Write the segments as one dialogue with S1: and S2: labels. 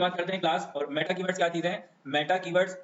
S1: बात करते हैं क्लास। और मेटा कीवर्ड्स क्या चीजें हैं? मेटा कीवर्ड्स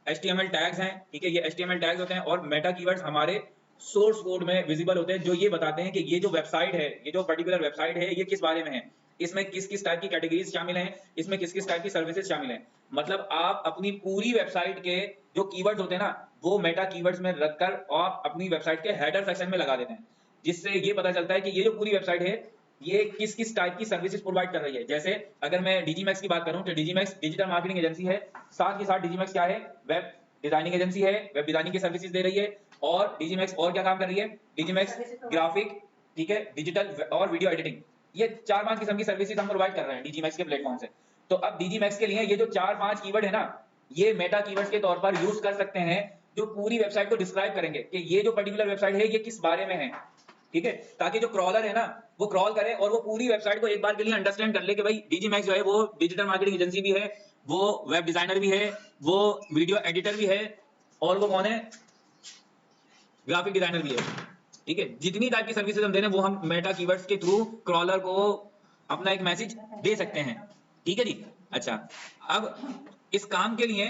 S1: HTML टैग्स हैं, ठीक है, ये HTML टैग्स होते हैं। और मेटा कीवर्ड्स हमारे सोर्स कोड में विजिबल होते हैं, जो ये बताते हैं कि ये जो वेबसाइट है, ये जो पर्टिकुलर वेबसाइट है, ये किस बारे में है, इसमें किस किस टाइप की कैटेगरीज शामिल हैं, इसमें किस किस टाइप की सर्विसेज शामिल हैं। मतलब आप अपनी पूरी वेबसाइट के जो कीवर्ड्स होते हैं ना, वो मेटा कीवर्ड्स में रखकर आप अपनी वेबसाइट के हेडर सेक्शन में लगा देते हैं, जिससे ये पता चलता है कि ये जो पूरी वेबसाइट है, ये किस किस टाइप की सर्विसेज प्रोवाइड कर रही है। जैसे अगर मैं डिजीमैक्स की बात करूं तो डिजीमैक्स डिजिटल मार्केटिंग एजेंसी है, साथ ही साथ डिजीमैक्स क्या है? वेब डिजाइनिंग एजेंसी है, वेब डिजाइनिंग की सर्विसेज दे रही है। और डिजीमैक्स और क्या काम कर रही है? डिजीमैक्स ग्राफिक, ठीक है, डिजिटल और वीडियो एडिटिंग, ये 4-5 किस्म की सर्विसेज हम प्रोवाइड कर रहे हैं डिजीमैक्स के प्लेटफॉर्म से। तो अब डिजीमैक्स के लिए ये जो 4-5 कीवर्ड है ना, ये मेटा कीवर्ड्स के तौर पर यूज कर सकते हैं, जो पूरी वेबसाइट को डिस्क्राइब करेंगे कि ये जो पर्टिकुलर वेबसाइट है, ये किस बारे में है, ठीक है, ताकि जो क्रॉलर है ना, वो क्रॉल करे और वो पूरी वेबसाइट को एक बार के लिए अंडरस्टैंड कर ले कि भाई डिजीमैक्स जो है वो डिजिटल मार्केटिंग एजेंसी भी है, वो वेब डिजाइनर भी है, वो वीडियो एडिटर भी है, और वो कौन है? ग्राफिक डिजाइनर भी है, ठीक है। जितनी टाइप की सर्विसेज हम दे रहे हैं, वो हम मेटा कीवर्ड्स के थ्रू क्रॉलर को अपना एक मैसेज दे सकते हैं, ठीक है जी। अच्छा, अब इस काम के लिए,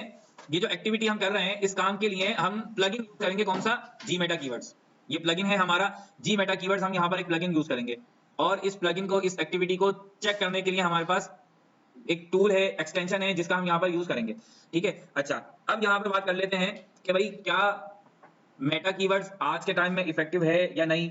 S1: ये जो एक्टिविटी हम कर रहे हैं, इस काम के लिए हम प्लगइन यूज करेंगे। कौन सा? जी मेटा कीवर्ड्स। ये प्लगइन है हमारा जी मेटा कीवर्ड्स। हम यहाँ पर एक प्लगइन यूज करेंगे, और इस प्लगइन को, इस एक्टिविटी को चेक करने के लिए हमारे पास एक टूल है, एक्सटेंशन है, जिसका हम यहाँ पर यूज करेंगे, ठीक है। अच्छा, अब यहाँ पर बात कर लेते हैं कि भाई क्या मेटा कीवर्ड्स आज के टाइम में इफेक्टिव है या नहीं।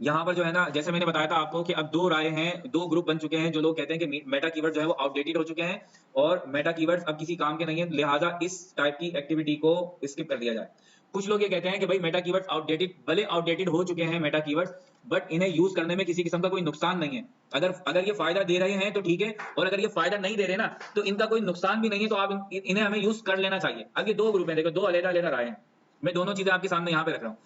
S1: यहाँ पर जो है ना, जैसे मैंने बताया था आपको कि अब दो राय हैं, दो ग्रुप बन चुके हैं। जो लोग कहते हैं कि मेटा कीवर्ड जो है वो आउटडेटेड हो चुके हैं और मेटा कीवर्ड्स अब किसी काम के नहीं है, लिहाजा इस टाइप की एक्टिविटी को स्किप कर दिया जाए। कुछ लोग ये कहते हैं कि भाई मेटा कीवर्ड्स आउटडेटेड, भले आउटडेटेड हो चुके हैं मेटा कीवर्ड्स, बट इन्हें यूज करने में किसी किस्म का कोई नुकसान नहीं है। अगर ये फायदा दे रहे हैं तो ठीक है, और अगर ये फायदा नहीं दे रहे ना, तो इनका कोई नुकसान भी नहीं है, तो आप इन्हें हमें यूज कर लेना चाहिए। अब ये दो ग्रुप है, देखो, दो अलग-अलग राय हैं। मैं दोनों चीजें आपके सामने यहाँ पे रख रहा हूँ।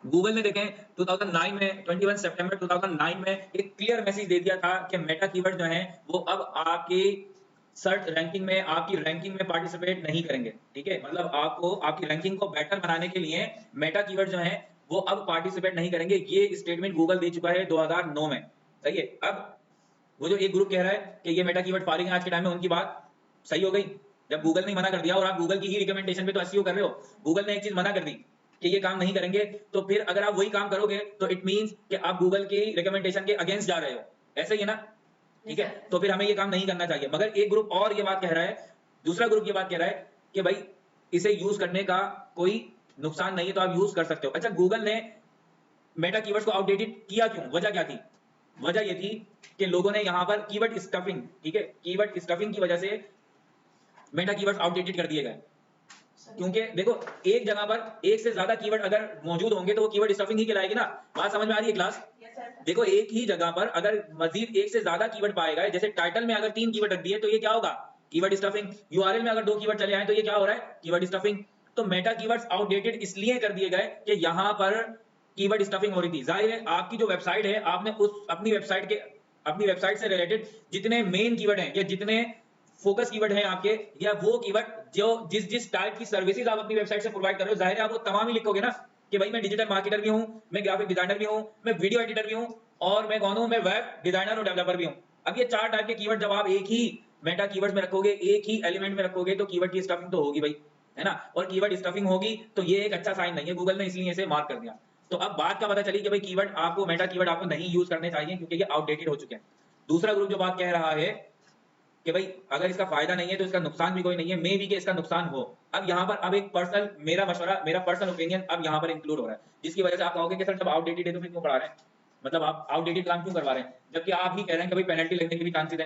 S1: गूगल ने देखें 2009 में, 21 सितंबर 2009 में एक क्लियर मैसेज दे दिया था कि मेटा कीवर्ड जो है वो अब आपकी सर्च रैंकिंग में, आपकी रैंकिंग में पार्टिसिपेट नहीं करेंगे, ठीक है। मतलब आपको, आपकी रैंकिंग को बेटर बनाने के लिए मेटा कीवर्ड जो है वो अब पार्टिसिपेट नहीं करेंगे। ये स्टेटमेंट गूगल दे चुका है 2009 में, सही है। अब वो जो एक ग्रुप कह रहा है कि ये मेटा कीवर्ड फारिग है आज के टाइम में, उनकी बात सही हो गई। जब गूगल ने मना कर दिया, और आप गूगल की ही रिकमेंडेशन पे तो एसईओ कर रहे हो, गूगल ने एक चीज मना कर दी कि ये काम नहीं करेंगे, तो फिर अगर आप वही काम करोगे तो इट मींस कि आप गूगल की रिकमेंडेशन के अगेंस्ट जा रहे हो, ऐसा ही है ना, ठीक है। तो फिर हमें ये काम नहीं करना चाहिए। मगर एक ग्रुप और ये बात कह रहा है, दूसरा ग्रुप ये बात कह रहा है कि भाई इसे यूज करने का कोई नुकसान नहीं है, तो आप यूज कर सकते हो। अच्छा, गूगल ने मेटा कीवर्ड्स को आउटडेटेड किया क्यों? वजह क्या थी? वजह ये थी कि लोगों ने यहाँ पर कीवर्ड स्टफिंग, ठीक है, कीवर्ड स्टफिंग की वजह से मेटा कीवर्ड्स आउटडेटेड कर दिए गए। क्योंकि देखो, एक जगह पर एक से ज्यादा कीवर्ड अगर मौजूद होंगे तो वो कीवर्ड स्टफिंग ही कहलाएगी ना। बात समझ में आ रही है क्लास? देखो, एक ही जगह पर अगर मजीद एक से ज्यादा कीवर्ड पाए गए, जैसे टाइटल में अगर 3 कीवर्ड रख दिए तो ये क्या होगा? Keyword stuffing. यूआरएल में अगर 2 कीवर्ड चले आए तो ये क्या हो रहा है? Keyword stuffing. तो मेटा कीवर्ड्स आउटडेटेड इसलिए कर दिए गए कि यहां पर कीवर्ड स्टफिंग हो रही थी। जाहिर है, आपकी जो वेबसाइट है, आपने उस अपनी वेबसाइट से रिलेटेड जितने मेन कीवर्ड हैं या जितने फोकस कीवर्ड हैं आपके, या वो कीवर्ड जो जिस टाइप की सर्विसेज आप अपनी वेबसाइट से प्रोवाइड कर रहे हो, जाहिर है आप वो तमाम ही लिखोगे ना कि भाई मैं डिजिटल मार्केटर भी हूं, मैं ग्राफिक डिजाइनर भी हूं, मैं वीडियो एडिटर भी हूं, और मैं कौन हूं? मैं वेब डिजाइनर और डेवलपर भी हूं। अब ये 4 टाइप के कीवर्ड जब आप एक ही मेटा कीवर्ड में रखोगे, एक ही एलिमेंट में रखोगे, तो कीवर्ड की स्टफिंग तो होगी भाई, है ना। और कीवर्ड स्टफिंग होगी तो ये एक अच्छा साइन नहीं है, गूगल ने इसलिए इसे मार्क कर दिया। तो अब बात क्या पता चली कि भाई कीवर्ड आपको, मेटा कीवर्ड आपको नहीं यूज करने चाहिए क्योंकि ये आउटडेटेड हो चुके हैं। दूसरा ग्रुप जो बात कह रहा है कि भाई अगर इसका फायदा नहीं है तो इसका नुकसान भी कोई नहीं है, मे भी कि इसका नुकसान हो। अब यहाँ पर अब एक पर्सनल, मेरा मशवरा, मेरा पर्सनल ओपिनियन अब यहाँ पर इंक्लूड हो रहा है, जिसकी वजह से आप कहोगे कि सर जब आउटडेटेड है तो फिर क्यों पढ़ा रहे हैं, मतलब आप आउटडेटेड काम क्यों करवा रहे हैं, जबकि आप ही कह रहे हैं कि भाई पेनल्टी लगने की भी चांसेस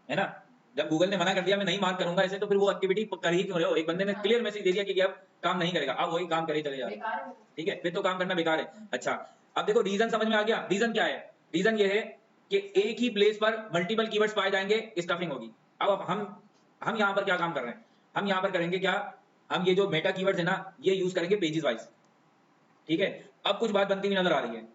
S1: है ना। जब गूगल ने मना कर दिया मैं नहीं मार्क करूंगा इसे, तो फिर वो एक्टिविटी कर ही क्यों रहे हो? एक बंदे ने क्लियर मैसेज दे दिया कि अब काम नहीं करेगा, आप वही काम करे चले जा रहे हैं, ठीक है, फिर तो काम करना बेकार है। अच्छा, अब देखो रीजन समझ में आ गया। रीजन क्या है? रीजन ये है कि एक ही प्लेस पर मल्टीपल कीवर्ड्स पाए जाएंगे, स्टफिंग होगी। अब हम यहाँ पर क्या काम कर रहे हैं? हम यहाँ पर करेंगे क्या? हम ये जो मेटा कीवर्ड्स है ना, ये यूज करेंगे पेजेस वाइज, ठीक है। अब कुछ बात बनती हुई नजर आ रही है,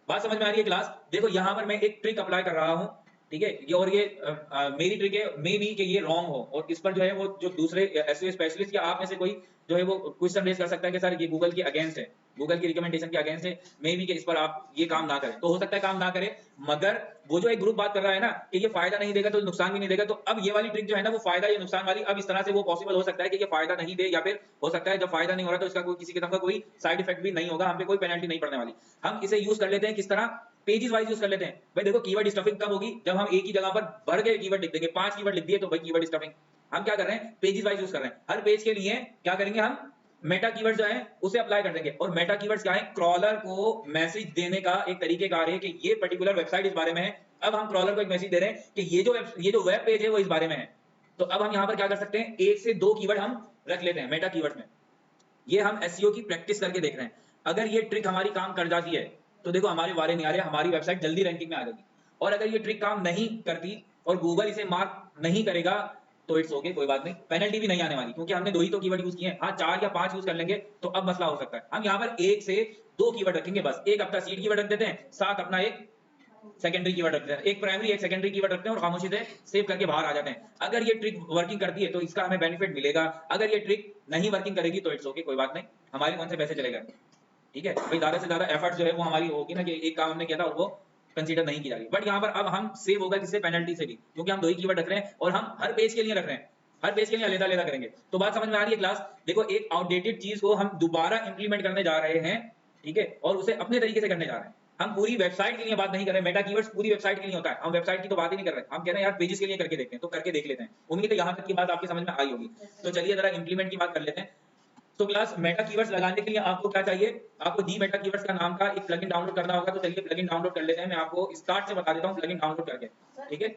S1: बात समझ में आ रही है क्लास? देखो यहाँ पर मैं एक ट्रिक अप्लाई कर रहा हूं ठीक है। ये और ये मेरी ट्रिक है, मे बी कि ये रॉन्ग हो, और इस पर जो है वो जो दूसरे एसईओ स्पेशलिस्ट या आप में से कोई जो है वो क्वेश्चन रेज कर सकता है कि सर ये गूगल के अगेंस्ट है, गूगल की रिकमेंडेशन के अगेंस्ट है, मे बी कि इस पर आप ये काम ना करें। तो हो सकता है काम ना करें, मगर वो जो एक ग्रुप बात कर रहा है ना कि ये फायदा नहीं देगा तो नुकसान भी नहीं देगा, तो अब ये वाली ट्रिक जो है ना वो फायदा या नुकसान वाली, अब इस तरह से वो पॉसिबल हो सकता है कि ये फायदा नहीं दे, या फिर हो सकता है जब फायदा नहीं हो रहा तो इसका कोई किसी किस्म का कोई साइड इफेक्ट भी नहीं होगा, हम पे कोई पेनल्टी नहीं पड़ने वाली। हम इसे यूज कर लेते हैं किस तरह, पेजेस वाइज यूज कर लेते हैं। भाई देखो कीवर्ड स्टफिंग कब होगी, जब हम एक ही जगह पर भर के कीवर्ड लिख देंगे, 5 कीवर्ड लिख दिए तो भाई कीवर्ड स्टफिंग। हम क्या कर रहे हैं, पेजेस वाइज यूज कर रहे हैं। हर पेज के लिए क्या करेंगे, हम मेटा कीवर्ड जो है उसे अप्लाई कर देंगे। और मेटा कीवर्ड्स क्या है, क्रॉलर को मैसेज देने का एक तरीकेकार है कि ये पर्टिकुलर वेबसाइट इस बारे में है। अब हम क्रॉलर को एक मैसेज दे रहे हैं कि ये जो वेब पेज है वो इस बारे में है। तो अब हम यहाँ पर क्या कर सकते हैं, 1 से 2 कीवर्ड हम रख लेते हैं मेटा कीवर्ड में। ये हम एसईओ की प्रैक्टिस करके देख रहे हैं। अगर ये ट्रिक हमारी काम कर जाती है तो देखो हमारे वारे नहीं आ रहे, हमारी वेबसाइट जल्दी रैंकिंग में आ जाएगी। और अगर ये ट्रिक काम नहीं करती और गूगल इसे मार्क नहीं करेगा तो इट्स ओके, कोई बात नहीं, पेनल्टी भी नहीं आने वाली, क्योंकि हमने 2 ही तो कीवर्ड यूज किए हैं। हाँ 4 या 5 यूज कर लेंगे तो अब मसला हो सकता है। हम यहाँ पर 1 से 2 कीवर्ड रखेंगे बस, एक अपना सीड कीवर्ड रख देते हैं, साथ अपना एक सेकेंडरी कीवर्ड रखते हैं, एक प्राइमरी एक सेकेंडरी कीवर्ड रखते हैं और खामोशी से सेव करके बाहर आ जाते हैं। अगर ये ट्रिक वर्किंग करती है तो इसका हमें बेनिफिट मिलेगा, अगर ये ट्रिक नहीं वर्किंग करेगी तो इट्स ओके, कोई बात नहीं, हमारे कौन से पैसे चलेगा। ठीक है भाई, ज्यादा से ज्यादा एफर्ट जो है वो हमारी होगी ना कि एक काम हमने किया था और वो कंसीडर नहीं की जा रही। बट यहाँ पर अब हम सेव होगा किससे, पेनल्टी से भी, क्योंकि हम 2 ही कीवर्ड रख रहे हैं और हम हर पेज के लिए रख रहे हैं, हर पेज के लिए अलग अलग करेंगे। तो बात समझ में आ रही है क्लास। देखो एक आउटडेटेड चीज को हम दोबारा इंप्लीमेंट करने जा रहे हैं, ठीक है, और उसे अपने तरीके से करने जा रहे हैं। हम पूरी वेबसाइट के लिए बात नहीं कर रहे, मेटा कीवर्ड्स पूरी वेबसाइट के लिए होता है, हम वेबसाइट की तो बात ही नहीं कर रहे, हम कह रहे हैं यार पेजेस के लिए करके देखते हैं, तो करके देख लेते हैं। उम्मीद है यहाँ तक की बात आपकी समझ में आई होगी। तो चलिए जरा इंप्लीमेंट की बात कर लेते हैं। तो क्लास मेटा कीवर्ड्स लगाने के लिए आपको क्या चाहिए, आपको जी मेटा कीवर्ड्स का नाम का एक प्लगइन डाउनलोड करना होगा। तो चलिए प्लगइन डाउनलोड कर लेते हैं, मैं आपको स्टार्ट से बता देता हूँ प्लगइन डाउनलोड करके, ठीक है।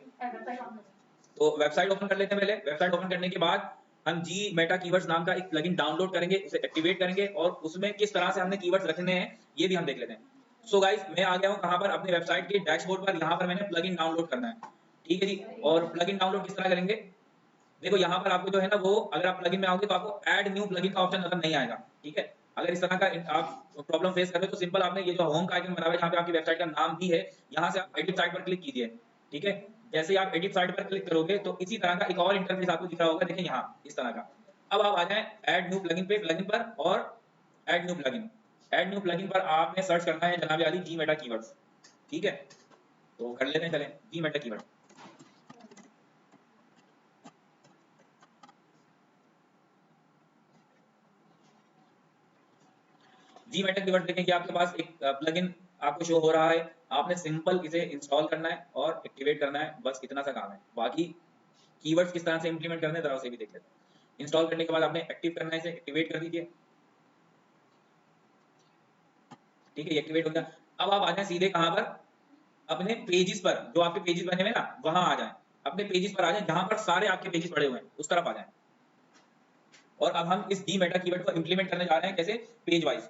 S1: तो वेबसाइट ओपन कर लेते हैं। पहले वेबसाइट ओपन करने के बाद हम जी मेटा कीवर्ड्स नाम का एक प्लगइन डाउनलोड करेंगे, उसे एक्टिवेट करेंगे और उसमें किस तरह से हमने कीवर्ड्स रखने हैं ये भी हम देख लेते हैं। सो गाइस मैं आ गया हूं कहां पर, अपने वेबसाइट के डैशबोर्ड पर। यहां पर मैंने प्लगइन डाउनलोड करना है, ठीक है जी। और प्लगइन डाउनलोड किस तरह करेंगे, देखो यहाँ पर आपको जो है ना वो, अगर आप प्लगइन में आओगे तो आपको ऐड न्यू प्लगइन का ऑप्शन नजर नहीं आएगा, ठीक है। अगर इस तरह का आप प्रॉब्लम फेस कर रहे हो तो सिंपल आपने ये जो होम का आइकन बना हुआ है जहाँ पे आपकी वेबसाइट का नाम भी है, यहाँ से आप एडिट साइट पर क्लिक कीजिए, ठीक है। जैसे ही आप एडिट साइट पर क्लिक करोगे तो इसी तरह का एक और इंटरफेस आपको दिख रहा होगा, देखिए यहाँ इस तरह का। अब आप आ जाए ऐड न्यू प्लगइन पे, प्लगइन पर, और add new plugin. Add new plugin पर आपने सर्च करना है जनाब आली जी मेटा कीवर्ड्स, ठीक है। तो कर लेते हैं, चलें जी मेटा कीवर्ड। जी मेटा कीवर्ड देखें कि आपके पास एक प्लगइन आपको शो हो रहा है, आपने सिंपल इसे इंस्टॉल करना है और एक्टिवेट करना है, बस इतना सा काम है। बाकी कीवर्ड्स किस तरह से इंप्लीमेंट करने हैं जरा उसे भी देख लेते हैं। इंस्टॉल करने के बाद आपने एक्टिव करना है, इसे एक्टिवेट कर दीजिए, ठीक है, एक्टिवेट हो गया। अब आप आ जाए सीधे कहां पर, अपने पेजेस पर, जो आपके पेजेस बने हुए ना वहां आ जाए, अपने पेजेस पर आ जाए जहां पर सारे आपके पेजेस पड़े हुए हैं उस तरफ आ जाए। और अब हम इस जी मेटा कीवर्ड को इंप्लीमेंट करने जा रहे हैं, कैसे, पेज वाइज।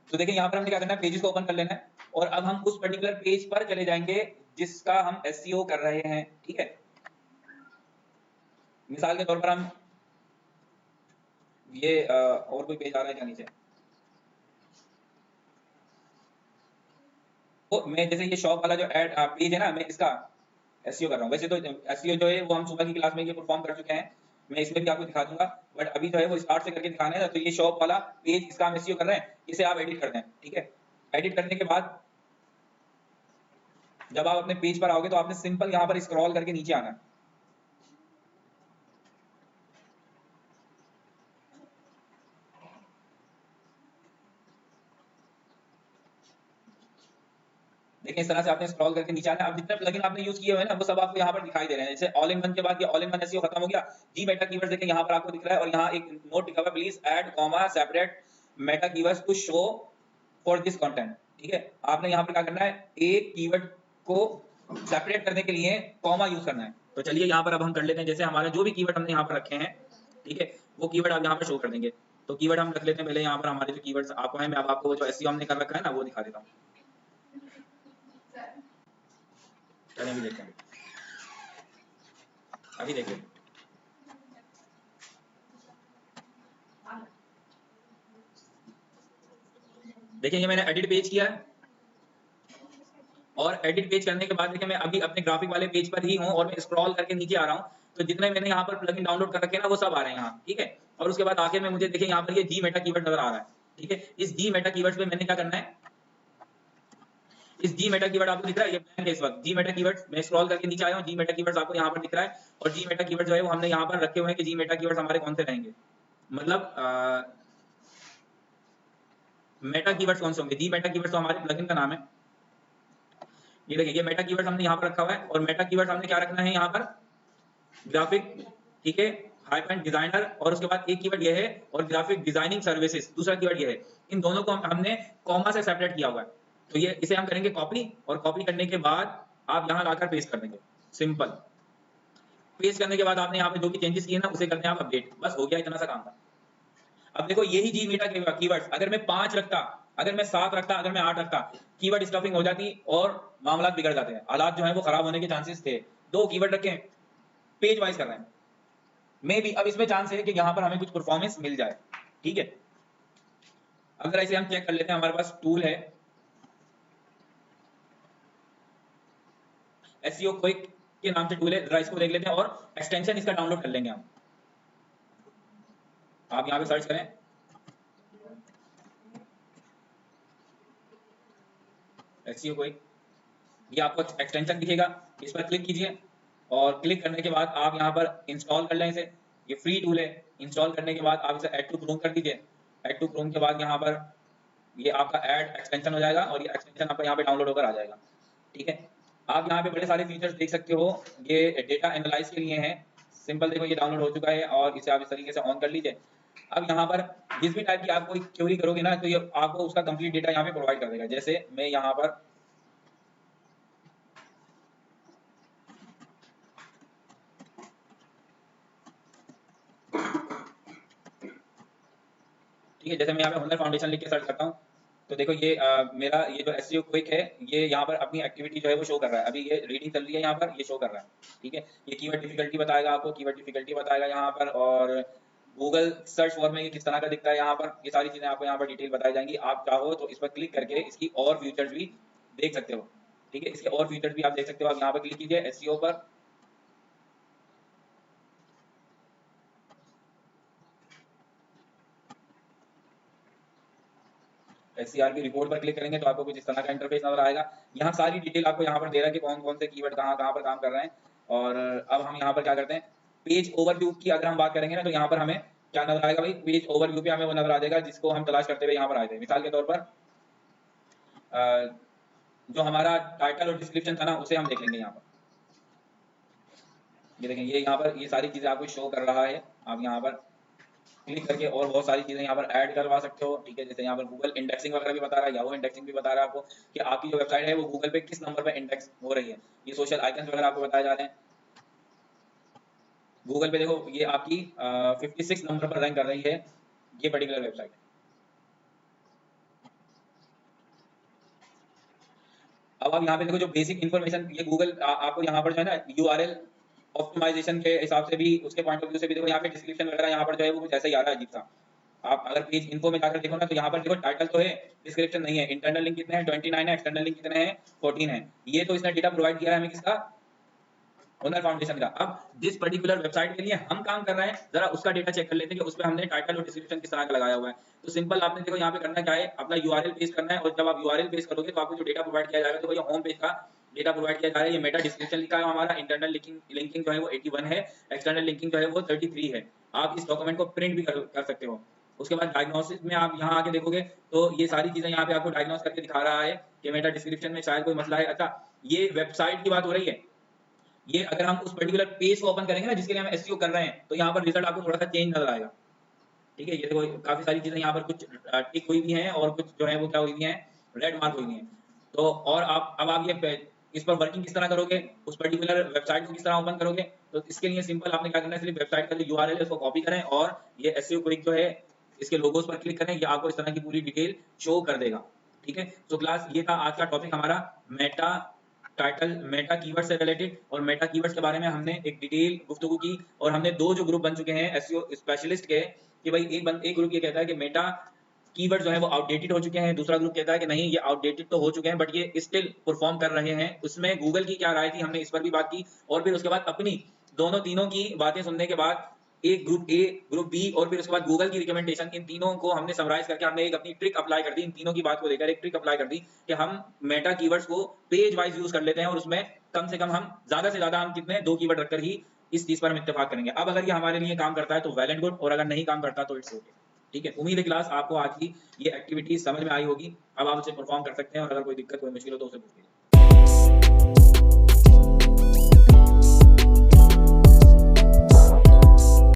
S1: तो देखिए यहाँ पर हमने क्या करना है, पेजेस को ओपन कर लेना है और अब हम उस पर्टिकुलर पेज पर चले जाएंगे जिसका हम एसईओ कर रहे हैं, ठीक है। मिसाल के तौर पर हम ये और कोई पेज आ रहा है क्या नीचे, तो मैं जैसे ये शॉप वाला जो एड पेज है ना, मैं इसका एसईओ कर रहा हूँ। वैसे तो एसईओ जो है वो हम सुबह की क्लास में ये परफॉर्म कर चुके हैं, मैं इसमें भी आपको दिखा दूंगा, बट अभी जो है वो स्टार्ट से करके दिखाना है। तो ये शॉप वाला पेज इसका हम एसईओ कर रहे हैं, इसे आप एडिट कर दें, ठीक है। एडिट करने के बाद जब आप अपने पेज पर आओगे तो आपने सिंपल यहाँ पर स्क्रॉल करके नीचे आना है। देखिए इस तरह से आपने स्क्रॉल करके नीचे आना है। अब जितने प्लगइन आपने यूज किए हुए हैं ना वो सब आपको यहाँ पर दिखाई दे रहे हैं। जैसे ऑल इन वन के बाद ये ऑल इन वन एसईओ खत्म हो गया, जी मेटा कीवर्ड्स देखें यहाँ पर आपको दिख रहा है और यहाँ एक नोट लिखा हुआ है, please add comma separate meta keywords to show for this content, ठीक है। आपने यहाँ पर क्या करना है, एक कीवर्ड को सेपरेट करने के लिए कॉमा यूज करना है। तो चलिए यहाँ पर अब हम कर लेते हैं, जैसे हमारा जो भी कीवर्ड हमने यहाँ पर रखे हैं, ठीक है, वो कीवर्ड आप यहाँ पर शो कर देंगे। तो कीवर्ड हम रख लेते हैं पहले यहाँ पर हमारे जो कीवर्ड्स आपको हैं, मैं अब आपको जो एसईओ हमने कर रखा है ना वो दिखा देता हूँ। चलिए अभी देखते हैं, अभी देखिए देखिए ये मैंने एडिट पेज किया है और एडिट पेज करने के बाद देखिए मैं अभी अपने ग्राफिक वाले पेज पर ही हूं और मैं स्क्रॉल करके नीचे आ रहा हूं, तो जितने मैंने यहाँ पर प्लगइन डाउनलोड कर रखे हैं ना वो सब आ रहे हैं यहाँ, ठीक है। और उसके बाद आके मैं मुझे देखिए यहाँ पर ये जी मेटा कीवर्ड नजर आ रहा है, ठीक है। इस जी मेटा कीवर्ड पे मैंने क्या करना है, इस जी मेटा कीवर्ड आपको दिख रहा है, ये ब्लैंक है इस वक्त। जी मेटा कीवर्ड मैं स्क्रॉल करके नीचे आया हूँ, जी मेटा कीवर्ड आपको यहाँ पर दिख रहा है और जी मेटा कीवर्ड जो है वो हमने यहाँ पर रखे हुए हैं कि जी मेटा कीवर्ड हमारे कौन से रहेंगे, मतलब मेटा कीवर्ड्स कौन से होंगे। जी मेटा कीवर्ड्स तो हमारे प्लगइन का नाम है। ये देखिए ये मेटा कीवर्ड्स हमने यहाँ पर रखा हुआ है और मेटा कीवर्ड्स हमने क्या रखना है यहाँ पर, ग्राफिक, ठीक है, हाइपन डिजाइनर और उसके बाद एक कीवर्ड ये है और ग्राफिक डिजाइनिंग सर्विसेज दूसरा कीवर्ड ये है। इन दोनों को हमने कॉमा से सेपरेट किया हुआ है, तो ये इसे हम करेंगे कॉपी और कॉपी करने के बाद आप यहाँ लाकर पेस्ट कर देंगे। सिंपल पेस्ट करने के बाद आपने यहाँ पे जो भी चेंजेस किए ना उसे करते हैं आप अपडेट, बस हो गया, इतना सा काम था। अब देखो यही जी मीटा कीवर्ड्स अगर मैं 5 रखता, अगर मैं 7 रखता, अगर मैं 8 रखता, कीवर्ड स्टफिंग हो जाती और मामला बिगड़ जाते हैं, हालात जो है वो खराब होने के चांसेस थे। 2 कीवर्ड रखे, पेज वाइज कर रहे हैं, मे भी अब इसमें चांस है कि यहाँ पर हमें कुछ परफॉर्मेंस मिल जाए, ठीक है। अगर ऐसे हम चेक कर लेते हैं, हमारे पास टूल है एसईओ क्विक के नाम से टूल है, जरा इसको देख लेते हैं और एक्सटेंशन इसका डाउनलोड कर लेंगे हम। आप यहाँ पे सर्च करें एसईओ क्विक, ये आपको एक्सटेंशन दिखेगा, इस पर क्लिक कीजिए और क्लिक करने के बाद आप यहाँ पर इंस्टॉल कर लें इसे। ये फ्री टूल है, इंस्टॉल करने के बाद आप इसे ऐड टू क्रोम कर दीजिए। ऐड टू क्रोम के बाद यहाँ पर ये आपका ऐड एक्सटेंशन हो जाएगा और ये एक्सटेंशन आपका यहाँ पे डाउनलोड होकर आ जाएगा, ठीक है। आप यहाँ पे बड़े सारे फीचर्स देख सकते हो, ये डेटा एनालाइज के लिए हैं। सिंपल देखो ये डाउनलोड हो चुका है और इसे आप इस तरीके से ऑन कर लीजिए। अब यहाँ पर जिस भी टाइप की आप कोई क्वेरी करोगे ना तो ये आपको उसका कंप्लीट डेटा यहाँ पे प्रोवाइड कर देगा। जैसे मैं यहाँ पर ठीक है, जैसे मैं यहाँ पे हुनर फाउंडेशन लिख के सर्च करता हूँ तो देखो ये मेरा ये जो एसईओ क्विक है ये यहाँ पर अपनी एक्टिविटी जो है वो शो कर रहा है। अभी ये रीडिंग चल रही है, यहाँ पर ये शो कर रहा है, ठीक है। ये कीवर्ड डिफिकल्टी बताएगा आपको, कीवर्ड डिफिकल्टी बताएगा यहाँ पर, और गूगल सर्च फॉर में ये किस तरह का दिखता है यहाँ पर, ये सारी चीजें आपको यहाँ पर डिटेल बताई जाएंगी। आप चाहो तो इस पर क्लिक करके इसकी और फीचर्स भी देख सकते हो, ठीक है। इसके और फीचर्स भी आप देख सकते हो। आप यहाँ पर क्लिक कीजिए एसईओ पर, एससीआर की रिपोर्ट पर क्लिक करेंगे तो आपको कुछ इस तरह का इंटरफेस नजर आएगा। यहाँ सारी डिटेल आपको यहाँ पर दे रहा है कि कौन कौन से कीवर्ड कहाँ कहाँ पर काम कर रहे हैं। और अब हम यहाँ पर क्या करते हैं, पेज ओवरव्यू की अगर हम बात करेंगे ना तो यहाँ पर हमें क्या नजर आएगा भाई, पेज ओवरव्यू पे हमें वो नजर आ जाएगा जिसको हम तलाश करते हुए यहाँ पर आए थे। मिसाल के तौर पर जो हमारा टाइटल और डिस्क्रिप्शन था ना उसे हम देख लेंगे यहाँ पर। ये देखें ये यहाँ पर ये सारी चीजें आपको शो कर रहा है। आप यहाँ पर क्लिक करके और बहुत सारी चीजें यहाँ पर ऐड करवा सकते हो, ठीक है। जैसे यहाँ पर गूगल इंडेक्सिंग वगैरह भी बता रहा है, याहू इंडेक्सिंग भी बता रहा है आपको कि आपकी जो वेबसाइट है वो गूगल पे किस नंबर पे इंडेक्स हो रही है। ये सोशल आइकन्स वगैरह आपको बताए जा रहे हैं। गूगल पे देखो ये आपकी 56 नंबर पर रैंक कर रही है ये पर्टिकुलर वेबसाइट। अब आप यहाँ पे देखो जो बेसिक इन्फॉर्मेशन ये गूगल आपको यहाँ पर जो है ना यूआरएल ऑप्टिमाइजेशन के हिसाब से भी, उसके पॉइंट ऑफ व्यू से भी देखो यहाँ पे डिस्क्रिप्शन वगैरह यहाँ पर जो है वो कुछ ऐसा ही आ रहा है अजीब सा। आप अगर पेज इन्फो में जाकर देखो ना तो यहाँ पर देखो टाइटल तो है, डिस्क्रिप्शन नहीं है। इंटरनल लिंक कितने हैं, 29 है। एक्सटर्नल लिंक कितने हैं, 14 है। ये तो इसने डेटा प्रोवाइड किया है हमें किसका, हुनर फाउंडेशन का। अब जिस पर्टिकुलर वेबसाइट के लिए हम काम कर रहे हैं जरा उसका डेटा चेक कर लेते हैं कि उसमें हमने टाइटल और डिस्क्रिप्शन किस तरह का लगाया हुआ है। तो सिंपल आपने देखो यहाँ पे करना क्या है, अपना यूआरएल पेस्ट करना है और जब आप यूआरएल पेस्ट करोगे तो आपको जो डेटा प्रोवाइड किया जाएगा, तो ये होम पेज का डेटा प्रोवाइड किया जा रहा है। ये मेटा डिस्क्रिप्शन लिखा है हमारा, इंटरनल लिंकिंग जो है वो 81 है, एक्सटर्नल लिंकिंग जो है वो 33 है। आप इस डॉक्यूमेंट को प्रिंट भी कर सकते हो। उसके बाद डायग्नोसिस में आप यहाँ आके देखोगे तो ये सारी चीजें यहाँ पे आपको डायग्नोस करके दिखा रहा है कि मेटा डिस्क्रिप्शन में शायद कोई मसला है। अच्छा ये वेबसाइट की बात हो रही है, ये अगर हम उस पर्टिकुलर पेज को ओपन करेंगे ना जिसके लिए हम एसईओ कर रहे हैं तो यहाँ पर रिजल्ट आपको थोड़ा सा चेंज नजर आएगा, ठीक है। ये देखो काफी सारी चीजें यहाँ पर कुछ टिक हुई भी हैं और कुछ जो है वो क्या हुई भी हैं, रेड मार्क हुई भी हैं। तो और आप अब आप ये इस पर वर्किंग किस तरह करोगे, उस पर्टिकुलर वेबसाइट को किस तरह ओपन करोगे, तो इसके लिए सिंपल आपने क्या करना है, सिर्फ वेबसाइट का जो यूआरएल है उसको कॉपी करें और ये एसईओ क्विक जो है इसके लोगोस पर क्लिक करें, ये आपको इस तरह की पूरी डिटेल शो कर देगा, ठीक है। तो क्लास ये था आज का टॉपिक हमारा, मेटा टाइटल मेटा कीवर्ड से रिलेटेड, और मेटा कीवर्ड्स के बारे में हमने एक डिटेल गुफ्तगू की, और हमने दो जो ग्रुप बन चुके हैं एसईओ स्पेशलिस्ट के, कि भाई एक ग्रुप ये कहता है कि मेटा कीवर्ड जो है वो आउटडेटेड हो चुके हैं, दूसरा ग्रुप कहता है कि नहीं ये आउटडेटेड तो हो चुके हैं बट ये स्टिल परफॉर्म कर रहे हैं। उसमें गूगल की क्या राय थी हमने इस पर भी बात की, और फिर उसके बाद अपनी दोनों तीनों की बातें सुनने के बाद एक ग्रुप ए, ग्रुप बी और फिर उसके बाद गूगल की रिकमेंडेशन, इन तीनों को हमने समराइज करके हमने एक अपनी ट्रिक अप्लाई कर दी। इन तीनों की बात को लेकर एक ट्रिक अप्लाई कर दी कि हम मेटा कीवर्ड्स को पेज वाइज यूज कर लेते हैं, और उसमें कम से कम हम ज्यादा से ज्यादा हम कितने 2 कीवर्ड रखकर ही इस चीज पर हम इत्तेफाक करेंगे। अब अगर ये हमारे लिए काम करता है तो वेल एंड गुड, और अगर नहीं काम करता तो इट्स ओके। ठीक है, उम्मीद है क्लास आपको आज की ये एक्टिविटी समझ में आई होगी। अब आप उसे परफॉर्म कर सकते हैं, और अगर कोई दिक्कत कोई मुश्किल हो तो उसे पूछ लीजिए।